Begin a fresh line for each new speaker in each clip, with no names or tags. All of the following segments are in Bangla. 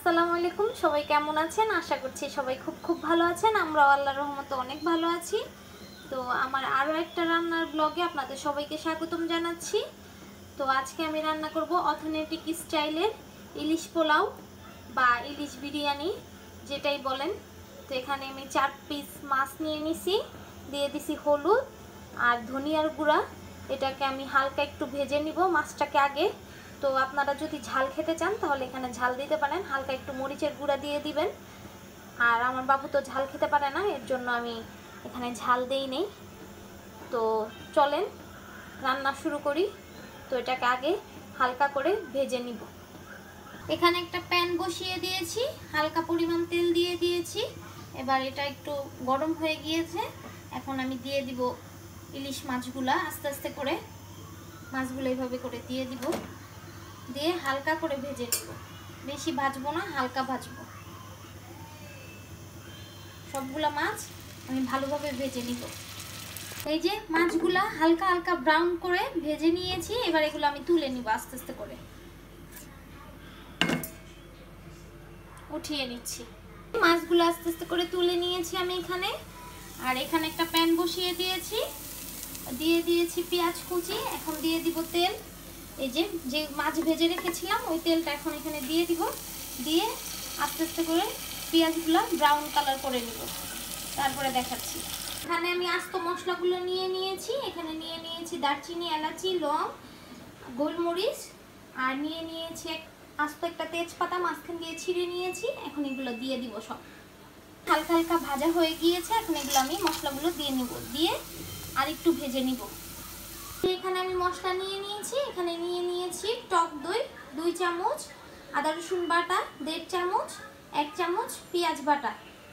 আসসালামু আলাইকুম। সবাই কেমন আছেন? আশা করছি সবাই খুব খুব ভালো আছেন। আমরা আল্লাহর রহমতে অনেক ভালো আছি। তো আমার আরও একটা রান্নার ব্লগে আপনাদের সবাইকে স্বাগতম জানাচ্ছি। তো আজকে আমি রান্না করব অথেন্টিক স্টাইলের ইলিশ পোলাও বা ইলিশ বিরিয়ানি, যেটাই বলেন। তো এখানে আমি 4 পিস মাছ নিয়ে নিছি, দিয়ে দিছি হলুদ আর ধনিয়ার গুঁড়া। এটাকে আমি হালকা একটু ভেজে নিব মাছটাকে আগে। তো আপনারা যদি ঝাল খেতে চান তাহলে এখানে ঝাল দিতে পারেন, হালকা একটু মরিচের গুঁড়া দিয়ে দিবেন। আর আমার বাবু তো ঝাল খেতে পারে না, এর জন্য আমি এখানে ঝাল দেই নেই। তো চলেন রান্না শুরু করি। তো এটাকে আগে হালকা করে ভেজে নিব। এখানে একটা প্যান বসিয়ে দিয়েছি, হালকা পরিমাণ তেল দিয়ে দিয়েছি। এবার এটা একটু গরম হয়ে গিয়েছে, এখন আমি দিয়ে দিব ইলিশ মাছগুলা। আস্তে আস্তে করে মাছগুলো এইভাবে করে দিয়ে দিব, দিয়ে হালকা করে ভেজে নিব। বেশি ভাজবো না, হালকা ভাজবো। সবগুলা মাছ আমি ভালোভাবে ভেজে নিব। এই যে মাছগুলা হালকা হালকা ব্রাউন করে ভেজে নিয়েছি, এবার এগুলো আমি তুলে নিব আস্তে আস্তে করে। উঠিয়ে নিচ্ছি মাছগুলো, আস্তে আস্তে করে তুলে নিয়েছি আমি এখানে। আর এখানে একটা প্যান বসিয়ে দিয়েছি, দিয়ে দিয়েছি পেঁয়াজ কুচি। এখন দিয়ে দিব তেল। এই যে মাছ ভেজে রেখেছিলাম ওই তেলটা এখন এখানে দিয়ে দিব, দিয়ে আস্তে আস্তে করে পেঁয়াজগুলো ব্রাউন কালার করে নিব, তারপরে দেখাচ্ছি। এখানে আমি আস্ত মশলাগুলো নিয়ে নিয়েছি। এখানে নিয়ে নিয়েছি দারচিনি, এলাচি, লং, গোলমরিচ, আর নিয়ে নিয়েছি আস্ত একটা তেজপাতা মাঝখান দিয়ে ছিঁড়ে নিয়েছি। এখন এগুলো দিয়ে দিব সব। হালকা হালকা ভাজা হয়ে গিয়েছে, এখন এগুলো আমি মশলাগুলো দিয়ে নিব, দিয়ে আর একটু ভেজে নিব। এখানে আমি মশলা নিয়ে নিয়েছি। এখানে নিয়ে নিয়েছি টক দই 2 চামচ, আদা রসুন বাটা 1.5 চামচ, 1 চামচ পেঁয়াজ বাটা।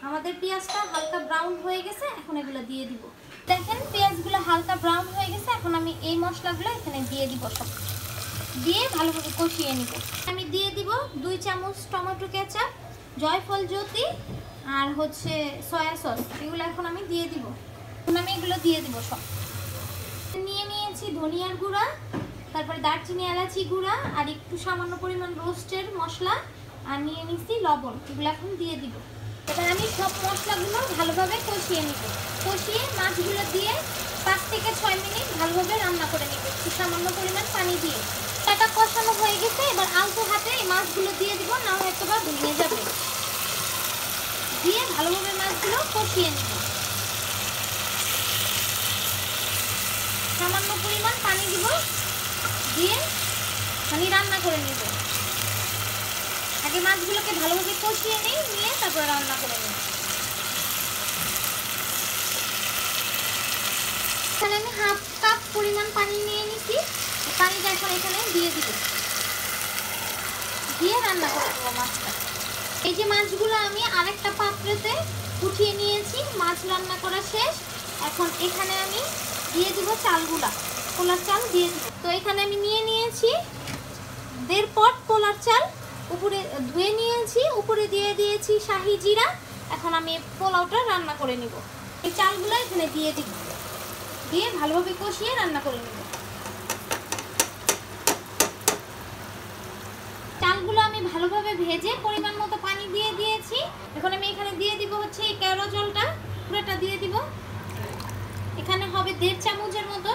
আমাদের পেঁয়াজটা হালকা ব্রাউন হয়ে গেছে, এখন এগুলো দিয়ে দিব। দেখেন পেঁয়াজগুলো হালকা ব্রাউন হয়ে গেছে, এখন আমি এই মশলাগুলো এখানে দিয়ে দিব সব, দিয়ে ভালোভাবে কষিয়ে নিব। আমি দিয়ে দিব 2 চামচ টমেটো কেচাপ, জয়ফল জ্যোতি আর হচ্ছে সয়া সস। এগুলো এখন আমি দিয়ে দিব। এখন আমি এগুলো দিয়ে দিব সব। নিয়ে নিয়েছি ধনিয়ার গুঁড়া, তারপরে দারচিনি, এলাচি গুঁড়া আর একটু সামান্য পরিমাণ রোস্টের মশলা, আর নিয়ে নিচ্ছি লবণ। এগুলো এখন দিয়ে দিব। এবার আমি সব মশলাগুলো ভালোভাবে কষিয়ে নিব। কষিয়ে মাছগুলো দিয়ে 5 থেকে 6 মিনিট ভালোভাবে রান্না করে নিব, একটু সামান্য পরিমাণ পানি দিয়ে। এটা কষানো হয়ে গেছে, এবার আলতো হাতে এই মাছগুলো দিয়ে দিব, না হয়তো বা ভেঙে যাবে। দিয়ে ভালোভাবে মাছগুলো কষিয়ে নিব। সামান্য পরিমাণ পানি দিব, দিয়ে আমি রান্না করে নিব। আগে মাছগুলোকে ভালোভাবে কষিয়ে নিয়ে তারপরে রান্না করে নিব। এখানে আমি 1/2 কাপ পরিমাণ পানি নিয়ে নিছি। পানিটা এখন এখানে দিয়ে দিব, দিয়ে রান্না করে দেবো মাছটা। এই যে মাছগুলো আমি আরেকটা পাত্রেতে উঠিয়ে নিয়েছি, মাছ রান্না করা শেষ। এখন এখানে আমি দিয়ে দিব চালগুলা, পোলার চাল দিয়ে দিব। তো এখানে আমি নিয়ে নিয়েছি 1.5 পট পোলার চাল, উপরে ধুয়ে নিয়েছি, উপরে দিয়ে দিয়েছি শাহি জিরা। এখন আমি পোলাওটা রান্না করে নিব। এই চালগুলো এখানে দিয়ে দিব, দিয়ে ভালোভাবে কষিয়ে রান্না করে নিব। চালগুলো আমি ভালোভাবে ভেজে পরিমাণ মতো পানি দিয়ে দিয়েছি। এখন আমি এখানে দিয়ে দিব হচ্ছে এই কেওড়া জলটা, পুরোটা দিয়ে দিব। এখানে হবে 1.5 চামচের মতো,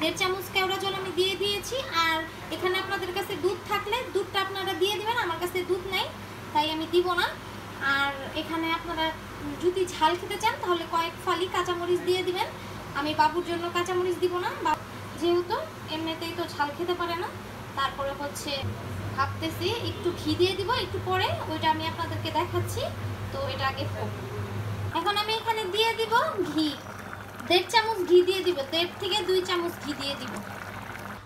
1.5 চামচ কেওড়া জল আমি দিয়ে দিয়েছি। আর এখানে আপনাদের কাছে দুধ থাকলে দুধটা আপনারা দিয়ে দিবেন, আমার কাছে দুধ নেই তাই আমি দিব না। আর এখানে আপনারা যদি ঝাল খেতে চান তাহলে কয়েক ফালি কাঁচামরিচ দিয়ে দিবেন। আমি বাবুর জন্য কাঁচামরিচ দিব না, যেহেতু এমনিতেই তো ঝাল খেতে পারে না। তারপরে হচ্ছে ভাবতেছি একটু ঘি দিয়ে দিব একটু পরে, ওইটা আমি আপনাদেরকে দেখাচ্ছি। তো এটা আগে এখন আমি এখানে দিয়ে দিব ঘি, 1.5 চামচ ঘি দিয়ে দিব, 1.5 থেকে 2 চামচ ঘি দিয়ে দিব।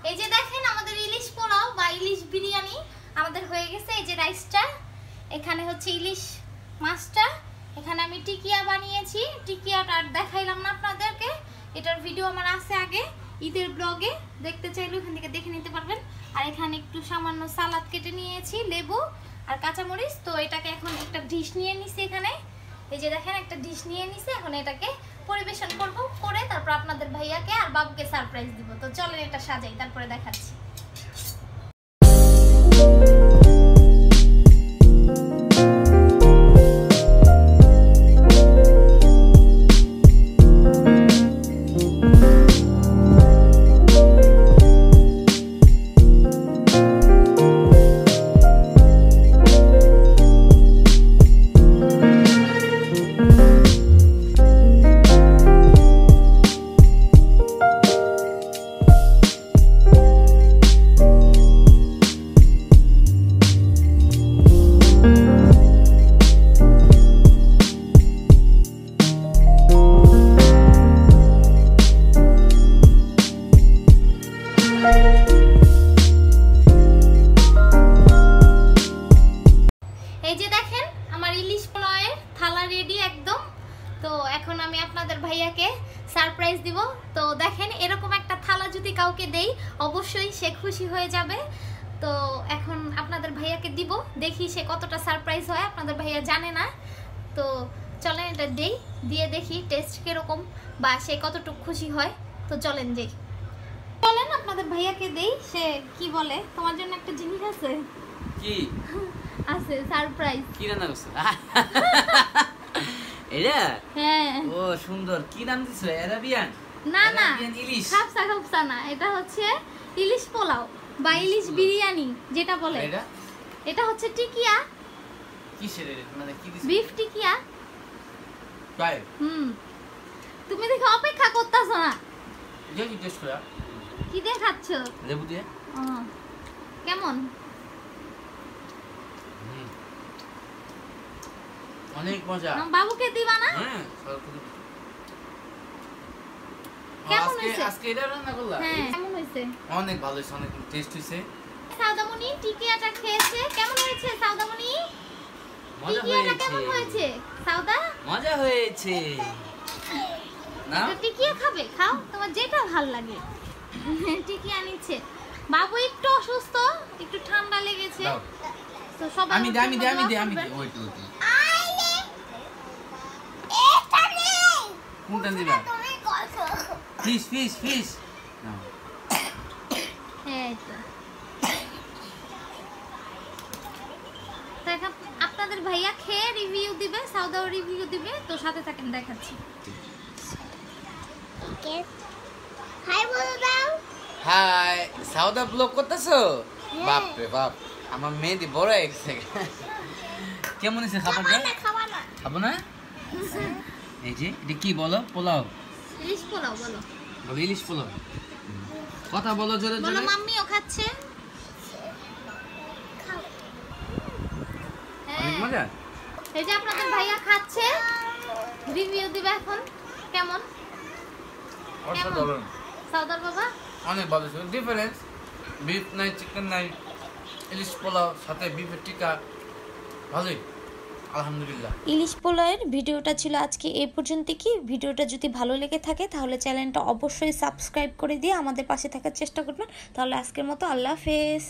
এই যে দেখেন আমাদের ইলিশ পোলাও বা ইলিশ বিরিয়ানি আমাদের হয়ে গেছে। এই যে রাইসটা, এখানে হচ্ছে ইলিশ মাছটা, এখানে আমি টিকিয়া বানিয়েছি। টিকিয়াটা আর দেখাইলাম না আপনাদেরকে, এটার ভিডিও আমার আছে আগে ঈদের ব্লগে, দেখতে চাইলে ওখান থেকে দেখে নিতে পারবেন। আর এখানে একটু সামান্য সালাদ কেটে নিয়েছি, লেবু আর কাঁচামরিচ। তো এটাকে এখন একটা ডিশ নিয়ে নিছি এখানে। এই যে দেখেন একটা ডিশ নিয়ে নিছি, এখন এটাকে পরিবেশন করব, করে তারপর আপনাদের ভাইয়াকে আর বাবুকে সারপ্রাইজ দিব। তো চলেন এটা সাজাই, তারপরে দেখাচ্ছি। এই যে দেখেন আমার ইলিশ পোলাওয়ের থালা রেডি একদম। তো এখন আমি আপনাদের ভাইয়াকে সারপ্রাইজ দিব। তো দেখেন এরকম একটা থালা যদি কাউকে দেই অবশ্যই সে খুশি হয়ে যাবে। তো এখন আপনাদের ভাইয়াকে দিব, দেখি সে কতটা সারপ্রাইজ হয়। আপনাদের ভাইয়া জানে না, তো চলেন এটা দেই, দিয়ে দেখি টেস্ট কিরকম বা সে কতটুকু খুশি হয়। তো চলেন যাই, চলেন আপনাদের ভাইয়াকে দেই সে কি বলে। তোমার জন্য একটা জিনিস আছে।
কি
আছে? সারপ্রাইজ।
কি রান্না করছো? এটা
হ্যাঁ।
ও সুন্দর। কি নাম দিছো? অ্যারাবিয়ান?
না না,
ইলিশ।
খাপসা খাপসা না, এটা হচ্ছে ইলিশ পোলাও বা ইলিশ বিরিয়ানি যেটা বলে। এটা হচ্ছে টিকিয়া।
কিসের এটা? মানে কি দিছো?
বিফ টিকিয়া।
তাই?
তুমি দেখে অপেক্ষা করতেছো না?
দেখি টেস্ট করে।
কি দিয়ে খাচ্ছো?
লেবু দিয়ে।
কেমন?
অনেক মজা।
বাবুকে দিবা না?
হ্যাঁ।
কেমন হইছে?
আজকে এটা রান্না করলা?
হ্যাঁ, কেমন হইছে?
অনেক ভালো হইছে, অনেক টেস্ট হইছে।
সাউদামণি টিকিয়াটা খেয়েছে, কেমন হয়েছে সাউদামণি?
মজা
টিকিয়াটা কেমন হয়েছে সাউদা?
মজা হয়েছে না?
টিকিয়া খাবে? খাও, তোমার যেটা ভালো লাগে। টিকিয়া নিচ্ছে। বাবু একটু অসুস্থ, একটু ঠান্ডা লেগেছে। তো সবাই
আমি ওয়েট। কোনটা দিবা? ফিশ না।
এই তো। এখন আপনাদের ভাইয়া খেয়ে রিভিউ দিবে, সাউদাও রিভিউ দিবে। তো সাথে থাকেন, দেখাচ্ছি। হাই বলো দাও।
হাই, সাউদা ব্লগ করতেছো? বাপ রে বাপ, আমার মেহেদি বড় হয়ে গেছে। কেমন হয়েছে খাবারটা? খাবো না? এই যে এটা কি বলো? পোলাও?
ইলিশ পোলাও বলো।
ইলিশ পোলাও। কথা বলো জোরে জোরে।
বলো মাম্মিও খাচ্ছে।
অনেক মজা।
এই যে আপনাদের ভাইয়া খাচ্ছে, রিভিউ দিবে এখন। কেমন?
অসাধারণ।
সাউদার বাবা
অনেক ভালো ছিল। ডিফারেন্স, বিফ নাই, চিকেন নাই, ইলিশ পোলাও সাথে বিফের টিকা, ভালোই আলহামদুলিল্লাহ।
ইলিশ পোলাওয়ের ভিডিওটা ছিল আজকে এই পর্যন্ত। কি ভিডিওটা যদি ভালো লেগে থাকে তাহলে চ্যানেলটা অবশ্যই সাবস্ক্রাইব করে দিয়ে আমাদের পাশে থাকার চেষ্টা করবেন। তাহলে আজকের মতো আল্লাহ হাফেজ।